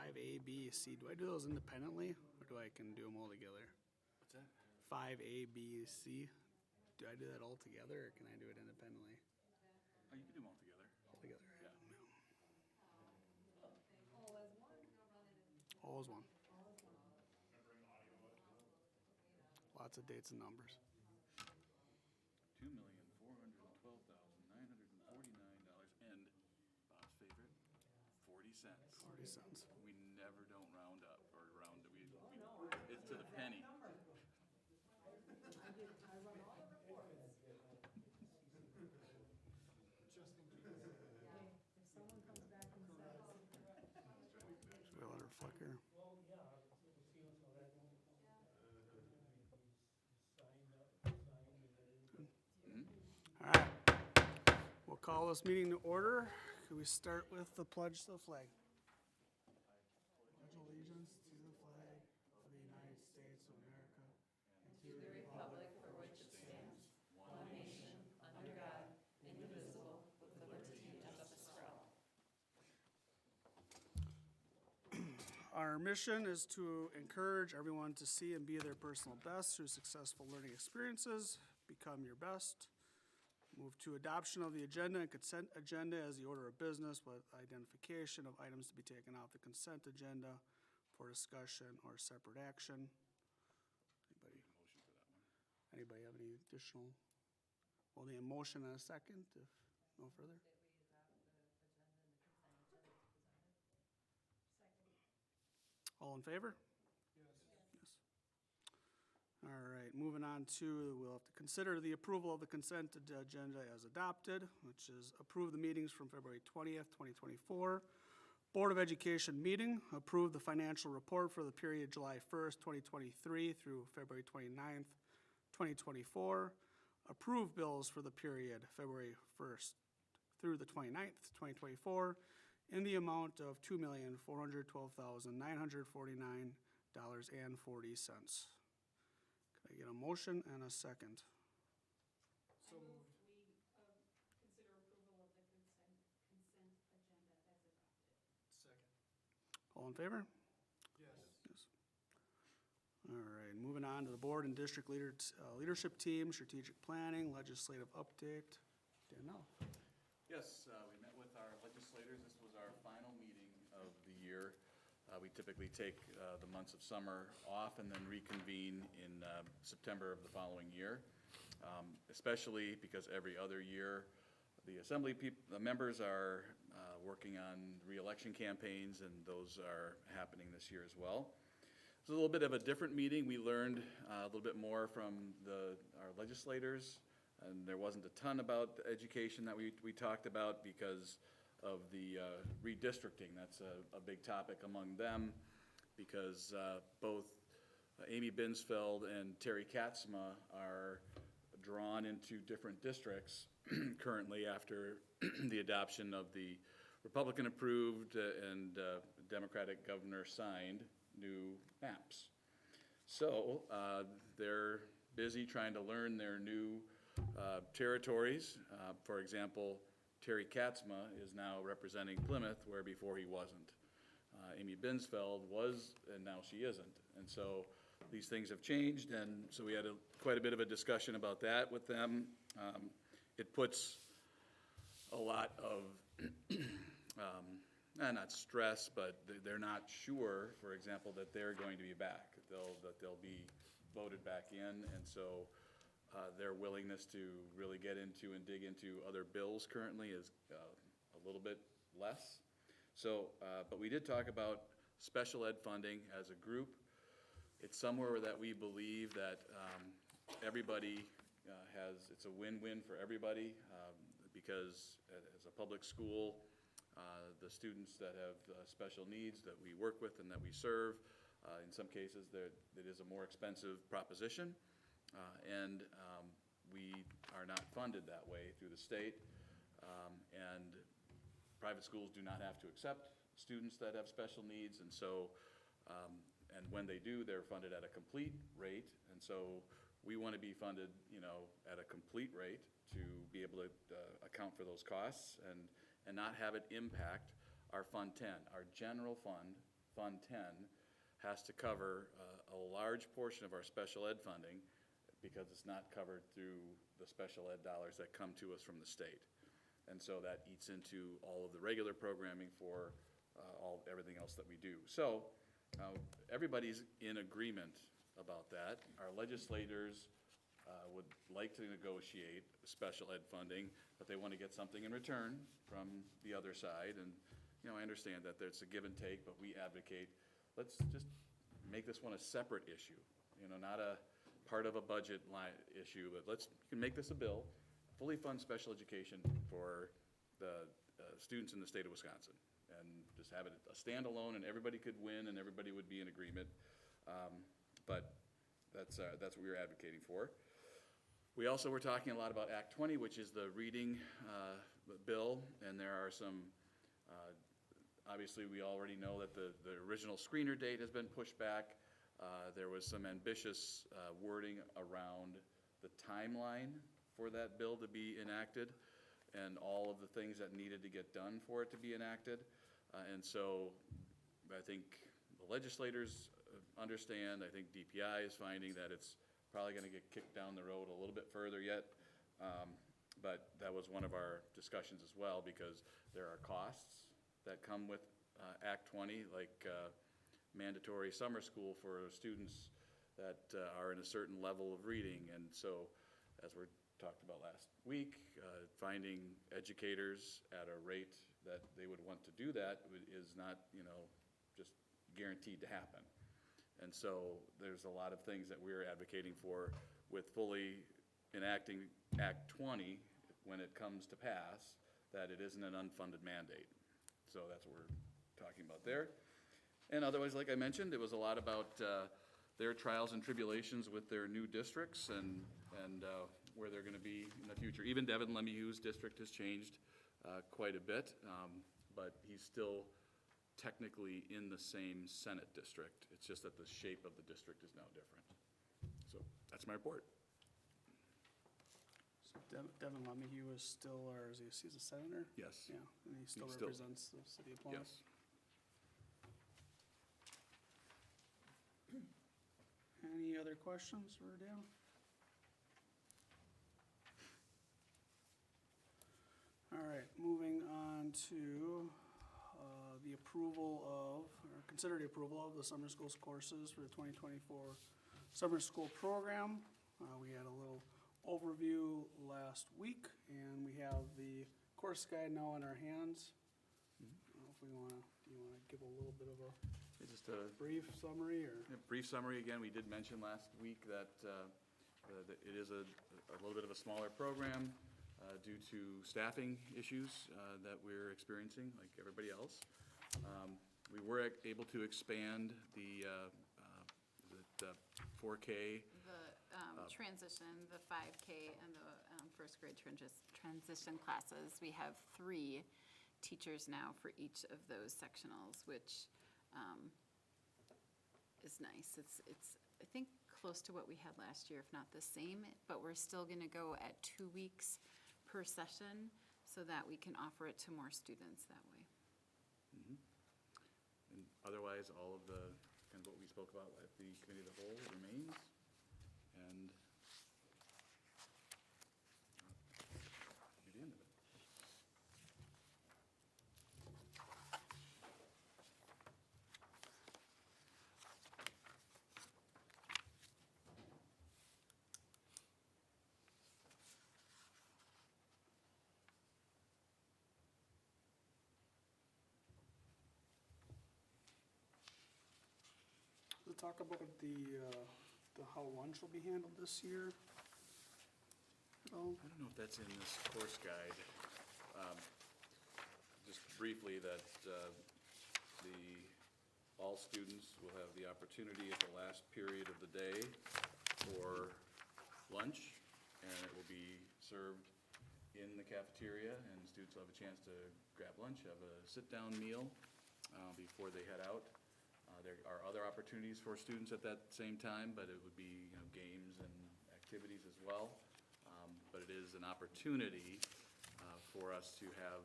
5A, B, C. Do I do those independently, or do I can do them all together? What's that? 5A, B, C. Do I do that all together, or can I do it independently? Oh, you can do them all together. All together. Yeah. All is one. Lots of dates and numbers. $2,412,949 and Bob's favorite, 40 cents. 40 cents. We never don't round up or round. It's to the penny. If someone comes back and says, Should we let her flicker? Well, yeah, we'll see what's all that. Signed up, All right. We'll call this meeting to order. Could we start with the pledge to the flag? Pledge allegiance to the flag of the United States of America and to the republic for which it stands, one nation, under God, indivisible, with liberty and justice for all. Our mission is to encourage everyone to see and be their personal best through successful learning experiences. Become your best. Move to adoption of the agenda and consent agenda as the order of business with identification of items to be taken off the consent agenda for discussion or separate action. Anybody have any additional? We'll need a motion and a second, if no further. that we adopt the agenda and the consent agenda as presented. Second. All in favor? Yes. All right, moving on to, we'll have to consider the approval of the consent agenda as adopted, which is approve the meetings from February 20th, 2024. Board of Education meeting, approve the financial report for the period July 1st, 2023 through February 29th, 2024. Approve bills for the period February 1st through the 29th, 2024, in the amount of $2,412,949.40. Could I get a motion and a second? So moved. We consider approval of the consent agenda as adopted. Second. All in favor? Yes. Yes. All right, moving on to the board and district leadership team, strategic planning, legislative update. Danielle. Yes, we met with our legislators. This was our final meeting of the year. We typically take the months of summer off and then reconvene in September of the following year, especially because every other year the assembly the members are working on re-election campaigns, and those are happening this year as well. It's a little bit of a different meeting. We learned a little bit more from our legislators, and there wasn't a ton about education that we talked about because of the redistricting. That's a big topic among them because both Amy Binsfeld and Terry Katzma are drawn into different districts currently after the adoption of the Republican-approved and Democratic governor signed new maps. So they're busy trying to learn their new territories. For example, Terry Katzma is now representing Plymouth, where before he wasn't. Amy Binsfeld was, and now she isn't. And so these things have changed, and so we had quite a bit of a discussion about that with them. It puts a lot of, not stress, but they're not sure, for example, that they're going to be back, that they'll be voted back in, and so their willingness to really get into and dig into other bills currently is a little bit less. So, but we did talk about special ed funding as a group. It's somewhere that we believe that everybody it's a win-win for everybody because as a public school, the students that have special needs that we work with and that we serve, in some cases it is a more expensive proposition. And we are not funded that way through the state, and private schools do not have to accept students that have special needs, and so, and when they do, they're funded at a complete rate, and so we want to be funded, at a complete rate to be able to account for those costs and not have it impact our Fund 10, our general fund Fund 10 has to cover a large portion of our special ed funding because it's not covered through the special ed dollars that come to us from the state. And so that eats into all of the regular programming for everything else that we do. So everybody's in agreement about that. Our legislators would like to negotiate special ed funding, but they want to get something in return from the other side. And, I understand that there's a give and take, but we advocate, let's just make this one a separate issue, not a part of a budget line issue, but you can make this a bill, fully fund special education for the students in the state of Wisconsin, and just have it a standalone, and everybody could win, and everybody would be in agreement. But that's what we were advocating for. We also were talking a lot about Act 20, which is the reading bill, and there are some, obviously we already know that the original screener date has been pushed back. There was some ambitious wording around the timeline for that bill to be enacted and all of the things that needed to get done for it to be enacted. And so I think the legislators understand. I think DPI is finding that it's probably going to get kicked down the road a little bit further yet. But that was one of our discussions as well, because there are costs that come with Act 20, like mandatory summer school for students that are in a certain level of reading. And so, as we talked about last week, finding educators at a rate that they would want to do that is not, just guaranteed to happen. And so there's a lot of things that we're advocating for with fully enacting Act 20 when it comes to pass, that it isn't an unfunded mandate. So that's what we're talking about there. And otherwise, like I mentioned, it was a lot about their trials and tribulations with their new districts and where they're going to be in the future. Even Devin Lemieux's district has changed quite a bit, but he's still technically in the same Senate district. It's just that the shape of the district is now different. So that's my report. So Devin Lemieux is still, or is he's a senator? Yes. Yeah, and he still He's still- represents the city of Plymouth? Yes. Any other questions for Dan? All right, moving on to the approval of, or consider the approval of the summer schools courses for the 2024 summer school program. We had a little overview last week, and we have the course guide now in our hands. I don't know if do you want to give a little bit of a Just a brief summary, or? brief summary again. We did mention last week that it is a little bit of a smaller program due to staffing issues that we're experiencing like everybody else. We were able to expand the 4K. The transition, the 5K, and the first grade transition classes. We have 3 teachers now for each of those sectionals, which is nice. It's I think close to what we had last year, if not the same, but we're still going to go at 2 weeks per session so that we can offer it to more students that way. And otherwise, all of the, kind of what we spoke about at the committee of the whole remains. And near the end of it. To talk about the how lunch will be handled this year. Oh, I don't know if that's in this course guide. Just briefly, that all students will have the opportunity at the last period of the day for lunch, and it will be served in the cafeteria, and students will have a chance to grab lunch, have a sit-down meal before they head out. There are other opportunities for students at that same time, but it would be games and activities as well. But it is an opportunity for us to have,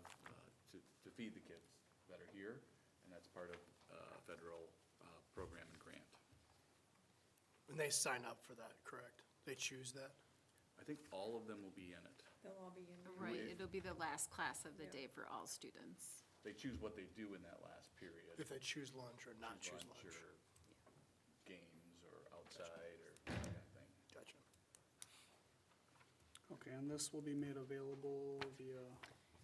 to feed the kids that are here, and that's part of federal program and grant. And they sign up for that, correct? They choose that? I think all of them will be in it. They'll all be in there. Right, it'll be the last class of the day for all students. They choose what they do in that last period. If they choose lunch or not choose lunch? Or games or outside or that kind of thing. Gotcha. Okay, and this will be made available via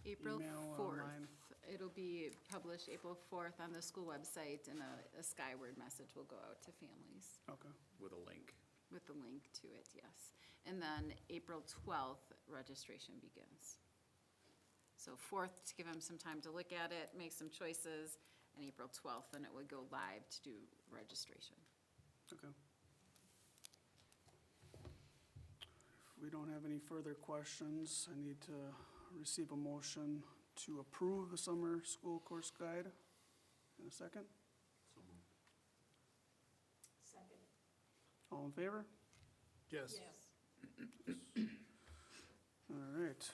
April email, 4th. online? It'll be published April 4th on the school website, and a skyward message will go out to families Okay, With a link. with the link to it, yes. And then April 12th, registration begins. So 4th, to give them some time to look at it, make some choices, and April 12th, then it would go live to do registration. okay. If we don't have any further questions, I need to receive a motion to approve the summer school course guide. In a second, Second. all in favor? Yes. All right.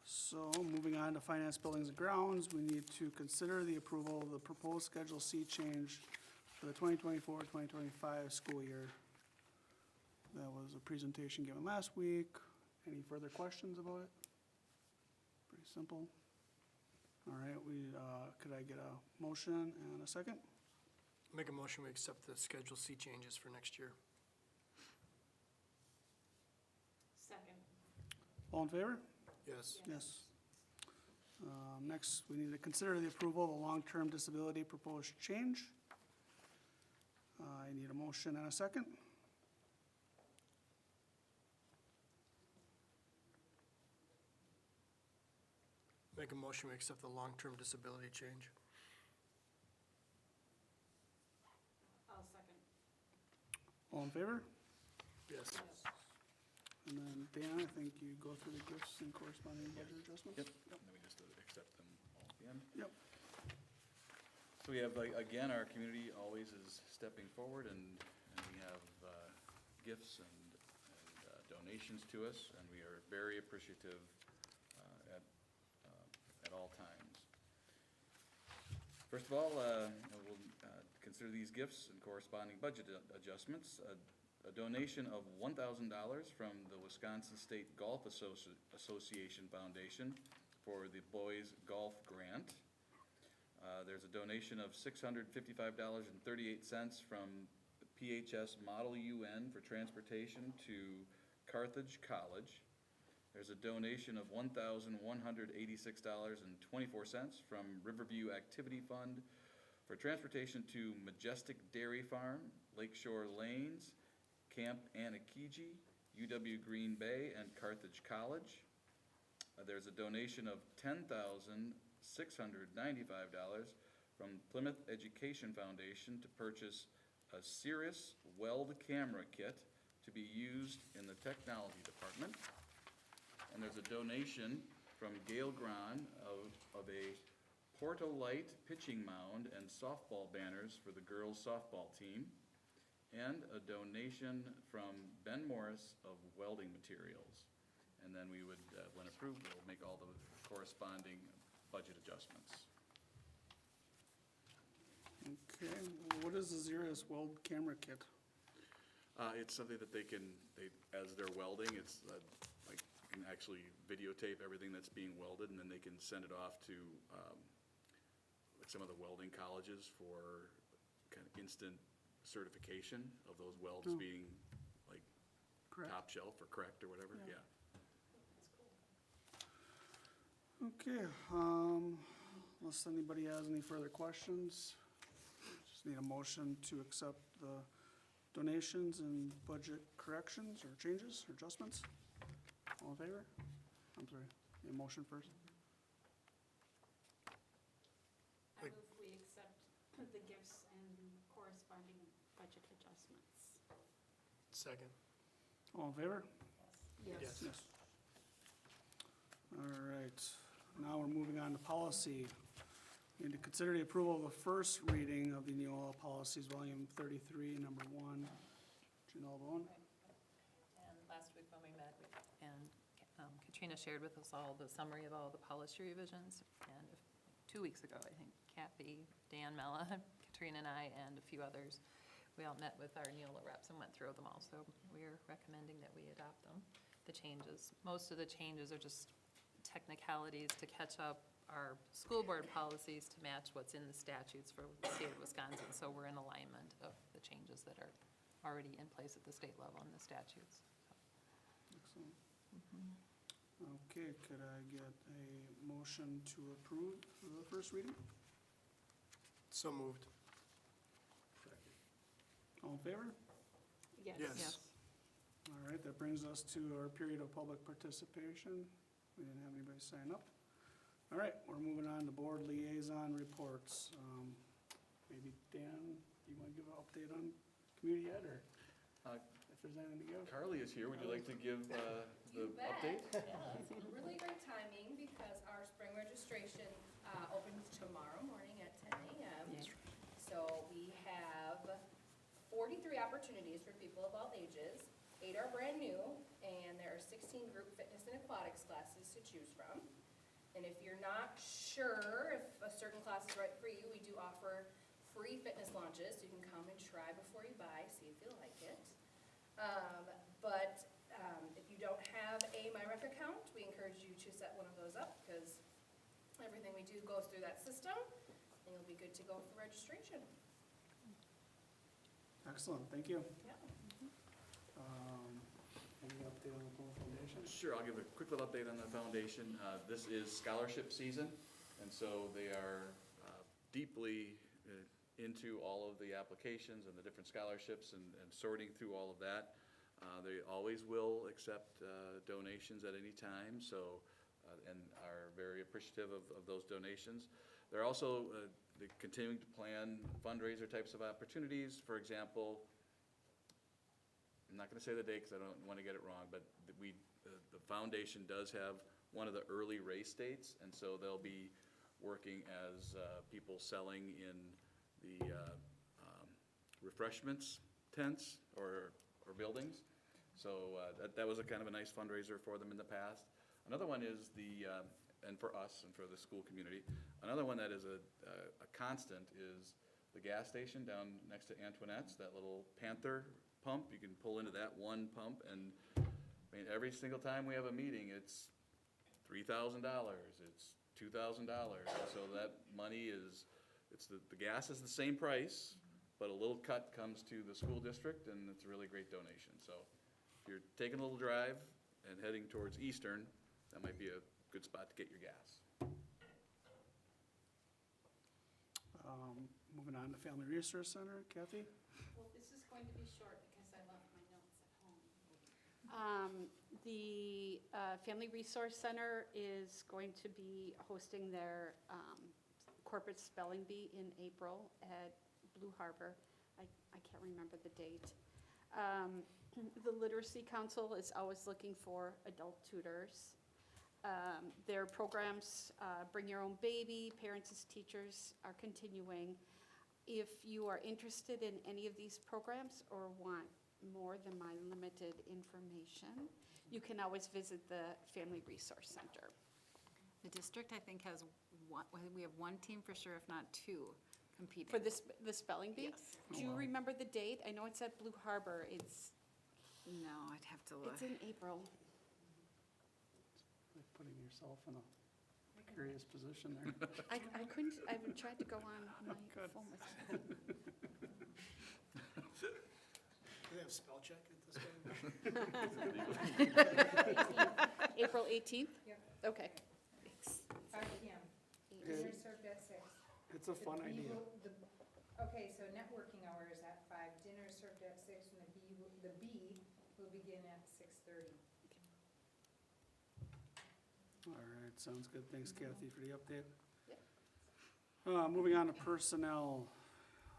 So moving on to finance, buildings and grounds, we need to consider the approval of the proposed Schedule C change for the 2024-2025 school year. That was a presentation given last week. Any further questions about it? Pretty simple. All right, could I get a motion and a second? Make a motion, we accept the Schedule C changes for next year. Second. All in favor? Yes. Yes. Next, we need to consider the approval of a long-term disability proposed change. I need a motion and a second. Make a motion, we accept the long-term disability change. I'll second. All in favor? Yes. Yes. And then Dan, I think you go through the gifts and corresponding budget adjustments? Yep. And then we just accept them all at the end. Yep. So we have, like, again, our community always is stepping forward, and we have gifts and donations to us, and we are very appreciative at all times. First of all, we'll consider these gifts and corresponding budget adjustments. A donation of $1,000 from the Wisconsin State Golf Association Foundation for the Boys Golf Grant. There's a donation of $655.38 from PHS Model UN for transportation to Carthage College. There's a donation of $1,186.24 from Riverview Activity Fund for transportation to Majestic Dairy Farm, Lakeshore Lanes, Camp Anakiji, UW Green Bay, and Carthage College. There's a donation of $10,695 from Plymouth Education Foundation to purchase a Cirrus Weld camera kit to be used in the technology department. And there's a donation from Gail Gran of a Portolite pitching mound and softball banners for the girls softball team. And a donation from Ben Morris of welding materials. And then we would, when approved, we'll make all the corresponding budget adjustments. Okay, what is the Xeris Weld camera kit? It's something that as they're welding, it's like, you can actually videotape everything that's being welded, and then they can send it off to like some of the welding colleges for kind of instant certification of those welds being like Correct. top shelf or correct or whatever, Yeah. yeah. Okay, unless anybody has any further questions, just need a motion to accept the donations and budget corrections or changes or adjustments. All in favor? I'm sorry, a motion first. I move we accept the gifts and corresponding budget adjustments. Second. All in favor? Yes. Yes. All right, now we're moving on to policy. We need to consider the approval of the first reading of the Neola Policies, Volume 33, Number 1. Janelle Bowen? And last week when we met, and Katrina shared with us all the summary of all the policy revisions. And 2 weeks ago, I think, Kathy, Dan Mella, Katrina and I and a few others, we all met with our Neola reps and went through them all. So we're recommending that we adopt them, the changes. Most of the changes are just technicalities to catch up our school board policies to match what's in the statutes for the state of Wisconsin. So we're in alignment of the changes that are already in place at the state level in the statutes. Excellent. Okay, could I get a motion to approve the first reading? So moved. All in favor? Yes. All right, that brings us to our period of public participation. We didn't have anybody sign up. All right, we're moving on to board liaison reports. Maybe Dan, you want to give an update on community ed, or if there's anything to give? Carly is here. Would you like to give the You bet. update? Really great timing because our spring registration opens tomorrow morning at 10 a.m. So we have 43 opportunities for people of all ages. 8 are brand new, and there are 16 group fitness and aquatics classes to choose from. And if you're not sure if a certain class is right for you, we do offer free fitness launches. You can come and try before you buy, see if you like it. But if you don't have a MyRec account, we encourage you to set one of those up because everything we do goes through that system, and you'll be good to go for registration. Excellent, thank you. Yeah. Any update on the Cole Foundation? Sure, I'll give a quick little update on the foundation. This is scholarship season, and so they are deeply into all of the applications and the different scholarships and sorting through all of that. They always will accept donations at any time, so, and are very appreciative of those donations. They're also continuing to plan fundraiser types of opportunities. For example, I'm not going to say the date because I don't want to get it wrong, but the foundation does have one of the early race dates, and so they'll be working as people selling in the refreshments tents or buildings. So that was a kind of a nice fundraiser for them in the past. Another one is and for us and for the school community, another one that is a constant is the gas station down next to Antoinette's, that little Panther pump. You can pull into that one pump, and I mean, every single time we have a meeting, it's $3,000, it's $2,000. So that money is, the gas is the same price, but a little cut comes to the school district, and it's a really great donation. So if you're taking a little drive and heading towards Eastern, that might be a good spot to get your gas. Moving on to Family Resource Center, Kathy? Well, this is going to be short because I left my notes at home. The Family Resource Center is going to be hosting their corporate spelling bee in April at Blue Harbor. I can't remember the date. The Literacy Council is always looking for adult tutors. Their programs, Bring Your Own Baby, Parents as Teachers, are continuing. If you are interested in any of these programs or want more than my limited information, you can always visit the Family Resource Center. The district, I think, has one, we have one team for sure, if not two, competing. For this, the spelling bee? Yes. Do you remember the date? I know it's at Blue Harbor. It's No, I'd have to look. in April. Like putting yourself in a curious position there. I couldn't, I tried to go on my Good. phone with Do they have spell check at this time? April 18th? Yep. Okay. 5 PM. Good. Dinner served at 6. It's a fun The bee idea. will- Okay, so networking hour is at 5, dinner is served at 6, and the bee will begin at 6:30. All right, sounds good. Thanks, Kathy, for the update. Yep. Moving on to personnel.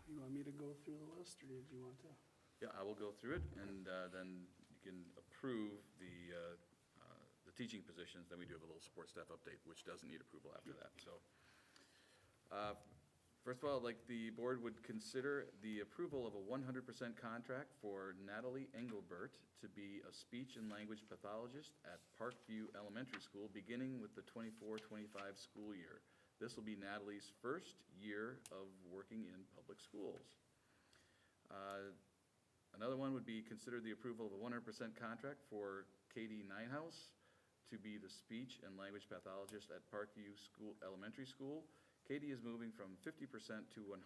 You want me to go through the list, or did you want to? Yeah, I will go through it, and then you can approve the teaching positions. Then we do have a little support staff update, which doesn't need approval after that, so. First of all, like the board would consider the approval of a 100% contract for Natalie Engelbert to be a speech and language pathologist at Parkview Elementary School, beginning with the 24-25 school year. This will be Natalie's first year of working in public schools. Another one would be consider the approval of a 100% contract for Katie Ninehouse to be the speech and language pathologist at Parkview Elementary School. Katie is moving from 50% to 100%.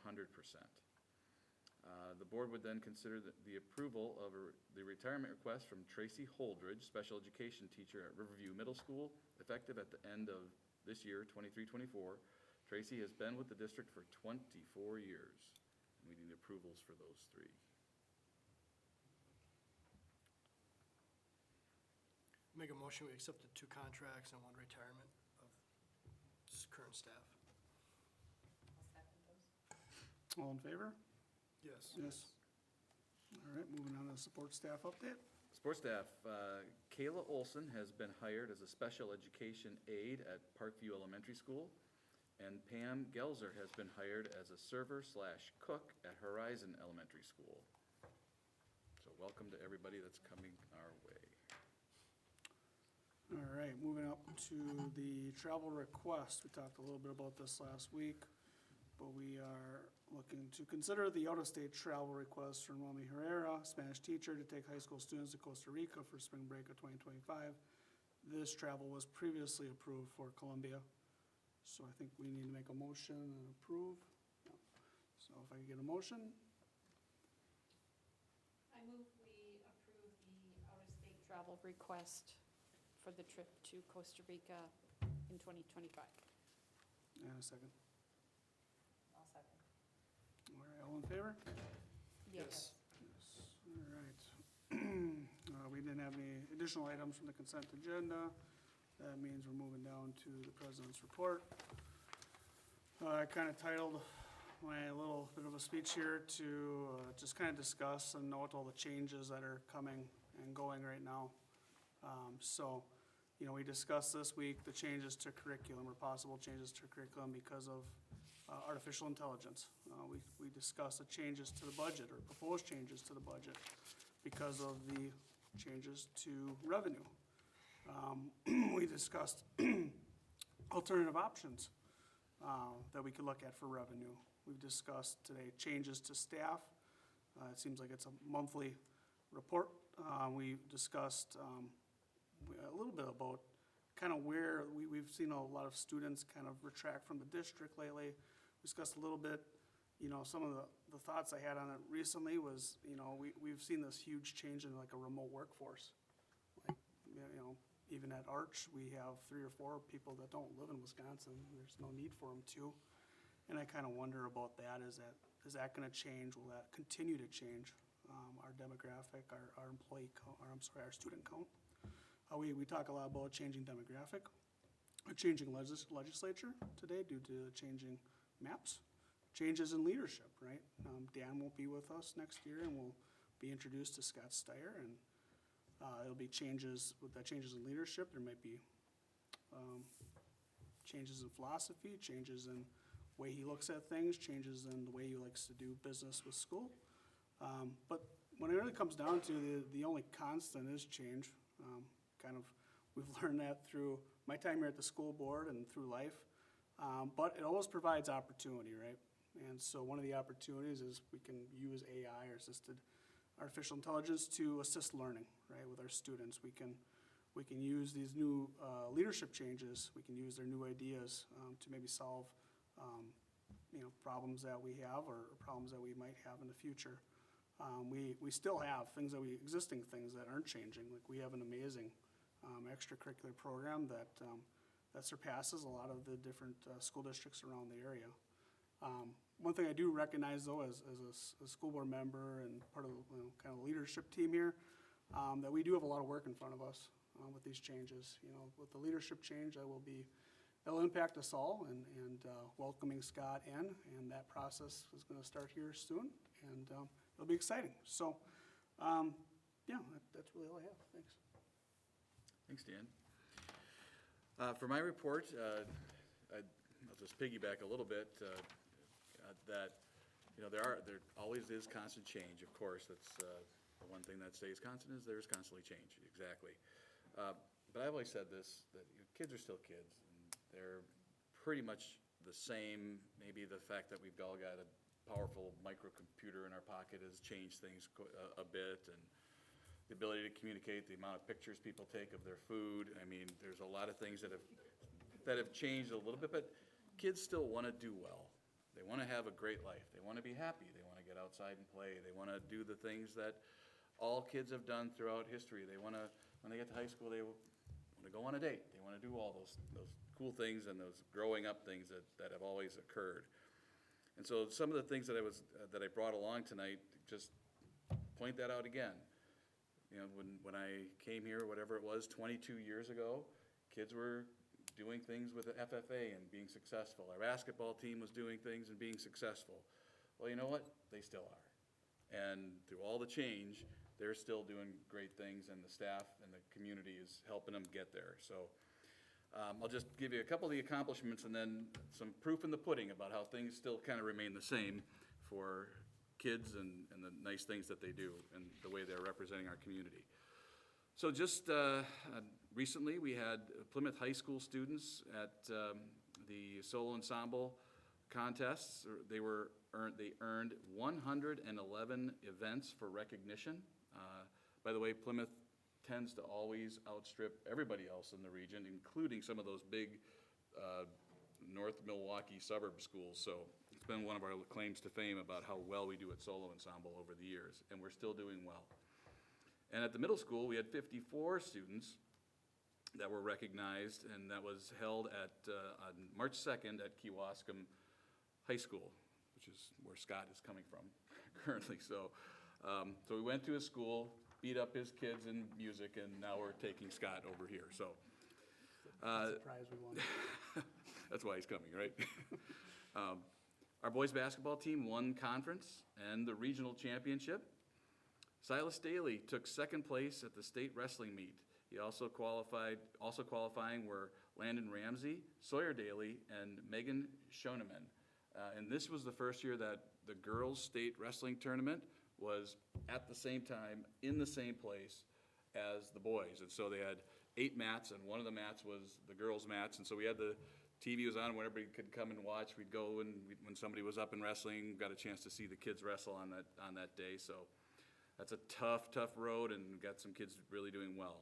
The board would then consider the approval of the retirement request from Tracy Holdridge, special education teacher at Riverview Middle School, effective at the end of this year, 23-24. Tracy has been with the district for 24 years. We need approvals for those three. Make a motion, we accept the 2 contracts and 1 retirement of current staff. I'll second those. All in favor? Yes. Yes. All right, moving on to support staff update. Support staff, Kayla Olson has been hired as a special education aide at Parkview Elementary School, and Pam Gelzer has been hired as a server/cook at Horizon Elementary School. So welcome to everybody that's coming our way. All right, moving up to the travel request. We talked a little bit about this last week, but we are looking to consider the out-of-state travel request from Romy Herrera, Spanish teacher, to take high school students to Costa Rica for spring break of 2025. This travel was previously approved for Colombia, so I think we need to make a motion and approve. So if I could get a motion, I move we approve the out-of-state travel request for the trip to Costa Rica in 2025. and a second. I'll second. All right, all in favor? Yes. Yes, all right. We didn't have any additional items from the consent agenda. That means we're moving down to the president's report. I kind of titled my little bit of a speech here to just kind of discuss and note all the changes that are coming and going right now. So, you know, we discussed this week the changes to curriculum or possible changes to curriculum because of artificial intelligence. We discussed the changes to the budget or proposed changes to the budget because of the changes to revenue. We discussed alternative options that we could look at for revenue. We've discussed today changes to staff. It seems like it's a monthly report. We discussed a little bit about kind of where we've seen a lot of students kind of retract from the district lately. We discussed a little bit, you know, some of the thoughts I had on it recently was, you know, we've seen this huge change in like a remote workforce. Like, you know, even at Arch, we have 3 or 4 people that don't live in Wisconsin. There's no need for them to. And I kind of wonder about that. Is that going to change? Will that continue to change our demographic, our employee count, or I'm sorry, our student count? We talk a lot about changing demographic, or changing legislature today due to changing maps, changes in leadership, right? Dan won't be with us next year, and we'll be introduced to Scott Steyer, and it'll be changes, with that changes in leadership, there might be changes in philosophy, changes in way he looks at things, changes in the way he likes to do business with school. But when it really comes down to the only constant is change. We've learned that through my time here at the school board and through life. But it always provides opportunity, right? And so one of the opportunities is we can use AI or assisted artificial intelligence to assist learning, right, with our students. We can use these new leadership changes. We can use their new ideas to maybe solve, problems that we have or problems that we might have in the future. We still have existing things that aren't changing. Like we have an amazing extracurricular program that surpasses a lot of the different school districts around the area. One thing I do recognize though as a school board member and part of the kind of leadership team here, that we do have a lot of work in front of us with these changes. You know, with the leadership change, that'll impact us all, and welcoming Scott in, and that process is going to start here soon, and it'll be exciting. So, that's really all I have. Thanks. Thanks, Dan. For my report, I'll just piggyback a little bit, that, there always is constant change, of course. That's the one thing that stays constant is there's constantly change, exactly. But I've always said this, that kids are still kids, and they're pretty much the same. Maybe the fact that we've all got a powerful microcomputer in our pocket has changed things a bit, and the ability to communicate, the amount of pictures people take of their food. I mean, there's a lot of things that have changed a little bit, but kids still want to do well. They want to have a great life. They want to be happy. They want to get outside and play. They want to do the things that all kids have done throughout history. They want to, when they get to high school, they want to go on a date. They want to do all those cool things and those growing up things that have always occurred. And so some of the things that I brought along tonight, just point that out again. You know, when I came here, whatever it was, 22 years ago, kids were doing things with the FFA and being successful. Our basketball team was doing things and being successful. Well, you know what? They still are. And through all the change, they're still doing great things, and the staff and the community is helping them get there. So I'll just give you a couple of the accomplishments and then some proof in the pudding about how things still kind of remain the same for kids and the nice things that they do and the way they're representing our community. So just recently, we had Plymouth High School students at the solo ensemble contests. They earned 111 events for recognition. By the way, Plymouth tends to always outstrip everybody else in the region, including some of those big North Milwaukee suburb schools. So it's been one of our claims to fame about how well we do at solo ensemble over the years, and we're still doing well. And at the middle school, we had 54 students that were recognized, and that was held on March 2nd at Kewaskum High School, which is where Scott is coming from currently. So we went to his school, beat up his kids in music, and now we're taking Scott over here. So Surprise we won. that's why he's coming, right? Our boys basketball team won conference and the regional championship. Silas Daly took second place at the state wrestling meet. He also qualifying were Landon Ramsey, Sawyer Daly, and Megan Schoeneman. And this was the first year that the girls' state wrestling tournament was at the same time in the same place as the boys. And so they had 8 mats, and one of the mats was the girls' mats. And so we had the TV was on, and everybody could come and watch. We'd go, and when somebody was up and wrestling, got a chance to see the kids wrestle on that day. So that's a tough road, and got some kids really doing well.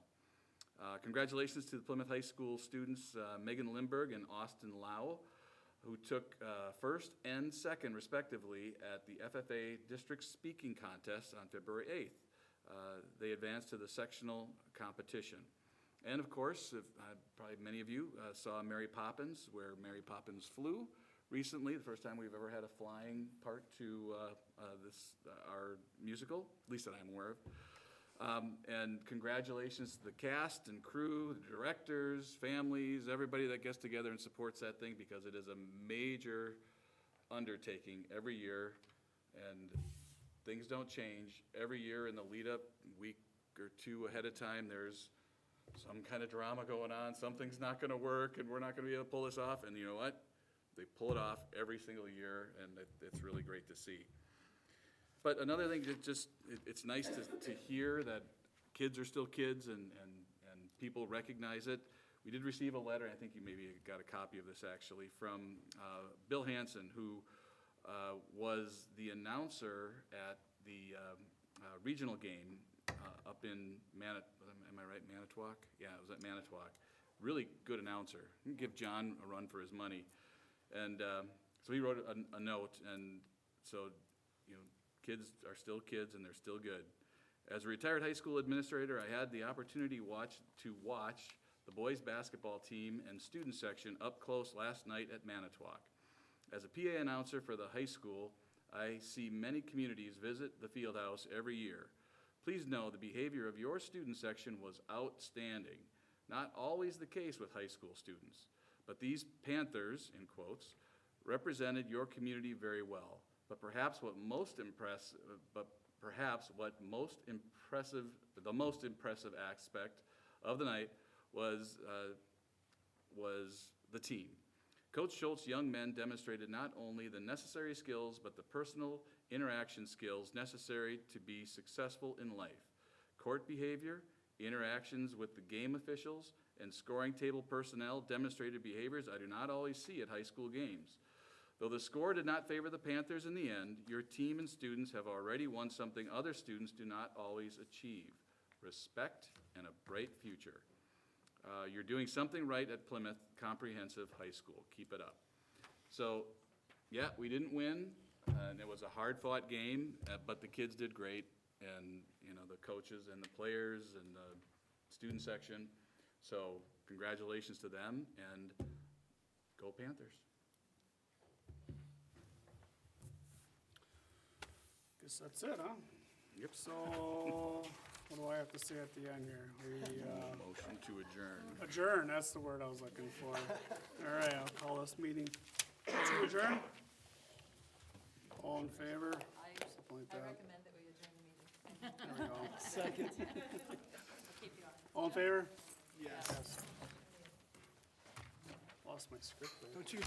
Congratulations to the Plymouth High School students, Megan Lindberg and Austin Lau, who took first and second, respectively, at the FFA District Speaking Contest on February 8th. They advanced to the sectional competition. And of course, probably many of you saw Mary Poppins, where Mary Poppins flew recently, the first time we've ever had a flying part to our musical, at least that I'm aware of. And congratulations to the cast and crew, the directors, families, everybody that gets together and supports that thing, because it is a major undertaking every year, and things don't change. Every year in the lead up, week or two ahead of time, there's some kind of drama going on. Something's not going to work, and we're not going to be able to pull this off. And you know what? They pull it off every single year, and it's really great to see. But another thing, it's nice to hear that kids are still kids, and people recognize it. We did receive a letter, I think you maybe got a copy of this actually, from Bill Hansen, who was the announcer at the regional game up in Manitowoc? Yeah, it was at Manitowoc. Really good announcer. Give John a run for his money. And so he wrote a note, and so, you know, kids are still kids, and they're still good. As a retired high school administrator, I had the opportunity to watch the boys basketball team and student section up close last night at Manitowoc. As a PA announcer for the high school, I see many communities visit the field house every year. Please know the behavior of your student section was outstanding. Not always the case with high school students, but these Panthers, in quotes, represented your community very well. But perhaps the most impressive aspect of the night was the team. Coach Schultz's young men demonstrated not only the necessary skills, but the personal interaction skills necessary to be successful in life. Court behavior, Interactions with the game officials and scoring table personnel demonstrated behaviors I do not always see at high school games. Though the score did not favor the Panthers in the end, your team and students have already won something other students do not always achieve: respect and a bright future. You're doing something right at Plymouth Comprehensive High School. Keep it up. So, yeah, we didn't win, and it was a hard-fought game, but the kids did great, and, you know, the coaches and the players and the student section. So, congratulations to them, and go Panthers. Guess that's it, huh? Yep. So, what do I have to say at the end here? We, Motion to adjourn. adjourn, that's the word I was looking for. All right, I'll call this meeting to adjourn. All in favor? Something like I that. recommend that we adjourn the meeting. There we go. Second. I'll keep you on. All in favor? Yes. Lost my script there. Don't you?